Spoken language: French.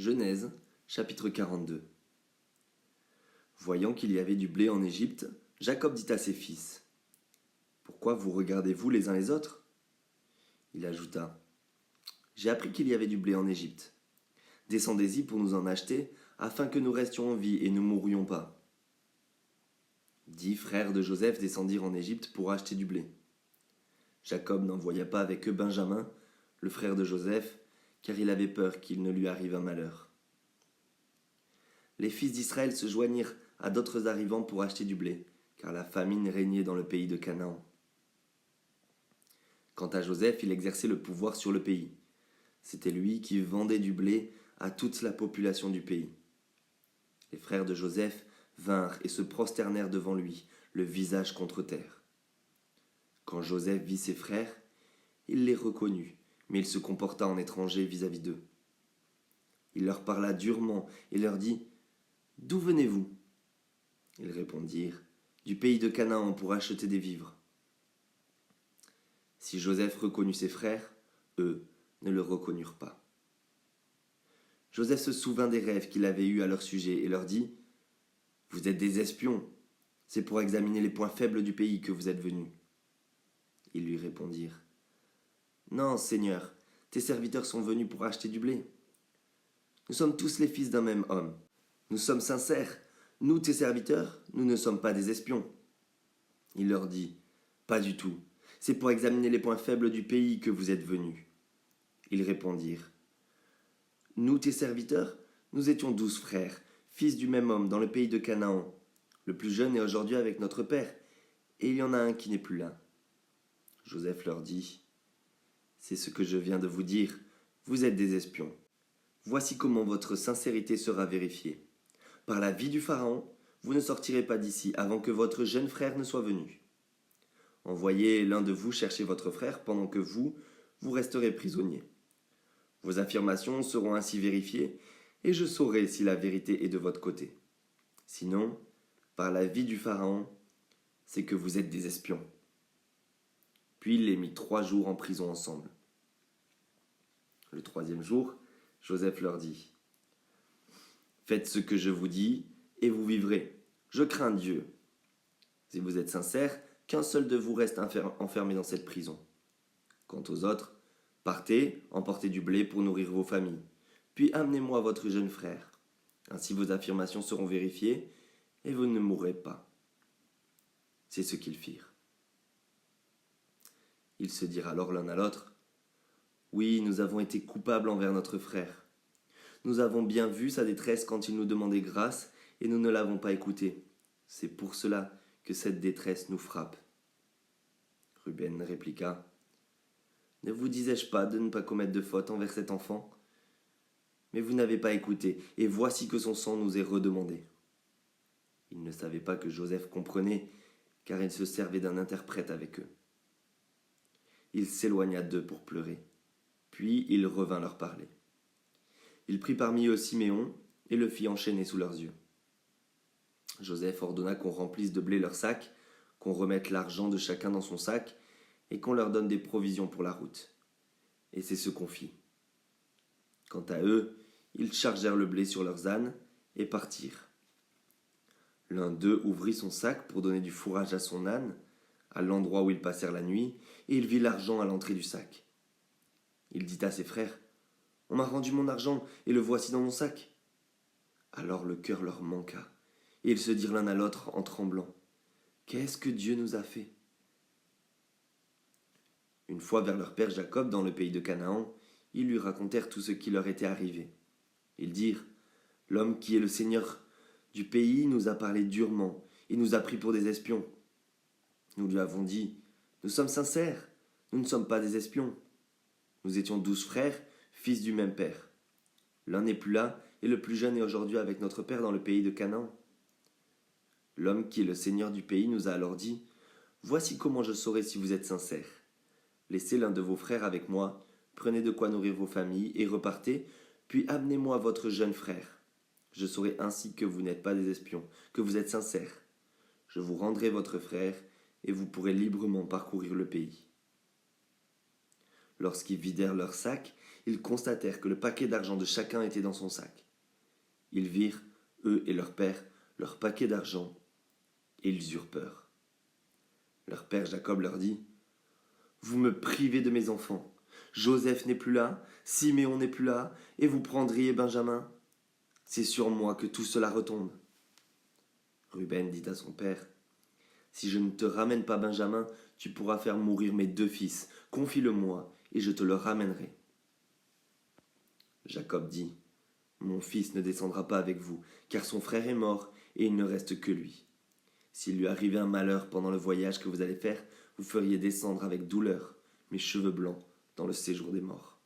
Genèse, chapitre 42. Voyant qu'il y avait du blé en Égypte, Jacob dit à ses fils : « Pourquoi vous regardez-vous les uns les autres » Il ajouta : « J'ai appris qu'il y avait du blé en Égypte. Descendez-y pour nous en acheter, afin que nous restions en vie et ne mourions pas. » 10 frères de Joseph descendirent en Égypte pour acheter du blé. Jacob n'envoya pas avec eux Benjamin, le frère de Joseph, car il avait peur qu'il ne lui arrive un malheur. Les fils d'Israël se joignirent à d'autres arrivants pour acheter du blé, car la famine régnait dans le pays de Canaan. Quant à Joseph, il exerçait le pouvoir sur le pays. C'était lui qui vendait du blé à toute la population du pays. Les frères de Joseph vinrent et se prosternèrent devant lui, le visage contre terre. Quand Joseph vit ses frères, il les reconnut, mais il se comporta en étranger vis-à-vis d'eux. Il leur parla durement et leur dit : « D'où venez-vous » Ils répondirent : « Du pays de Canaan pour acheter des vivres. » Si Joseph reconnut ses frères, eux ne le reconnurent pas. Joseph se souvint des rêves qu'il avait eus à leur sujet et leur dit : « Vous êtes des espions, c'est pour examiner les points faibles du pays que vous êtes venus. » Ils lui répondirent : « Non, Seigneur, tes serviteurs sont venus pour acheter du blé. Nous sommes tous les fils d'un même homme. Nous sommes sincères. Nous, tes serviteurs, nous ne sommes pas des espions. » Il leur dit : « Pas du tout. C'est pour examiner les points faibles du pays que vous êtes venus. » Ils répondirent : « Nous, tes serviteurs, nous étions 12 frères, fils du même homme, dans le pays de Canaan. Le plus jeune est aujourd'hui avec notre père, et il y en a un qui n'est plus là. » Joseph leur dit : « C'est ce que je viens de vous dire. Vous êtes des espions. Voici comment votre sincérité sera vérifiée. Par la vie du Pharaon, vous ne sortirez pas d'ici avant que votre jeune frère ne soit venu. Envoyez l'un de vous chercher votre frère pendant que vous resterez prisonniers. Vos affirmations seront ainsi vérifiées, et je saurai si la vérité est de votre côté. Sinon, par la vie du Pharaon, c'est que vous êtes des espions. » Puis il les mit 3 jours en prison ensemble. Le 3e jour, Joseph leur dit : « Faites ce que je vous dis, et vous vivrez. Je crains Dieu. Si vous êtes sincères, qu'un seul de vous reste enfermé dans cette prison. Quant aux autres, partez, emportez du blé pour nourrir vos familles. Puis amenez-moi votre jeune frère. Ainsi vos affirmations seront vérifiées, et vous ne mourrez pas. » C'est ce qu'ils firent. Ils se dirent alors l'un à l'autre : « Oui, nous avons été coupables envers notre frère. Nous avons bien vu sa détresse quand il nous demandait grâce, et nous ne l'avons pas écouté. C'est pour cela que cette détresse nous frappe. » Ruben répliqua : « Ne vous disais-je pas de ne pas commettre de faute envers cet enfant ? Mais vous n'avez pas écouté, et voici que son sang nous est redemandé. » Ils ne savaient pas que Joseph comprenait, car il se servait d'un interprète avec eux. Il s'éloigna d'eux pour pleurer. Puis il revint leur parler. Il prit parmi eux Siméon et le fit enchaîner sous leurs yeux. Joseph ordonna qu'on remplisse de blé leurs sacs, qu'on remette l'argent de chacun dans son sac et qu'on leur donne des provisions pour la route. Et c'est ce qu'on fit. Quant à eux, ils chargèrent le blé sur leurs ânes et partirent. L'un d'eux ouvrit son sac pour donner du fourrage à son âne, à l'endroit où ils passèrent la nuit, et il vit l'argent à l'entrée du sac. Il dit à ses frères : « On m'a rendu mon argent, et le voici dans mon sac. » Alors le cœur leur manqua, et ils se dirent l'un à l'autre en tremblant : « Qu'est-ce que Dieu nous a fait ?» Une fois vers leur père Jacob dans le pays de Canaan, ils lui racontèrent tout ce qui leur était arrivé. Ils dirent : « L'homme qui est le seigneur du pays nous a parlé durement, et nous a pris pour des espions. Nous lui avons dit : Nous sommes sincères, nous ne sommes pas des espions. Nous étions 12 frères, fils du même père. L'un n'est plus là, et le plus jeune est aujourd'hui avec notre père dans le pays de Canaan. L'homme qui est le seigneur du pays nous a alors dit : Voici comment je saurai si vous êtes sincères. Laissez l'un de vos frères avec moi, prenez de quoi nourrir vos familles, et repartez, puis amenez-moi votre jeune frère. Je saurai ainsi que vous n'êtes pas des espions, que vous êtes sincères. Je vous rendrai votre frère, et vous pourrez librement parcourir le pays. » Lorsqu'ils vidèrent leurs sacs, ils constatèrent que le paquet d'argent de chacun était dans son sac. Ils virent, eux et leur père, leur paquet d'argent, et ils eurent peur. Leur père Jacob leur dit, « Vous me privez de mes enfants. Joseph n'est plus là, Siméon n'est plus là, et vous prendriez Benjamin. C'est sur moi que tout cela retombe. » Ruben dit à son père, « Si je ne te ramène pas Benjamin, tu pourras faire mourir mes 2 fils. Confie-le-moi, et je te le ramènerai. » Jacob dit, « Mon fils ne descendra pas avec vous, car son frère est mort, et il ne reste que lui. S'il lui arrivait un malheur pendant le voyage que vous allez faire, vous feriez descendre avec douleur mes cheveux blancs dans le séjour des morts. »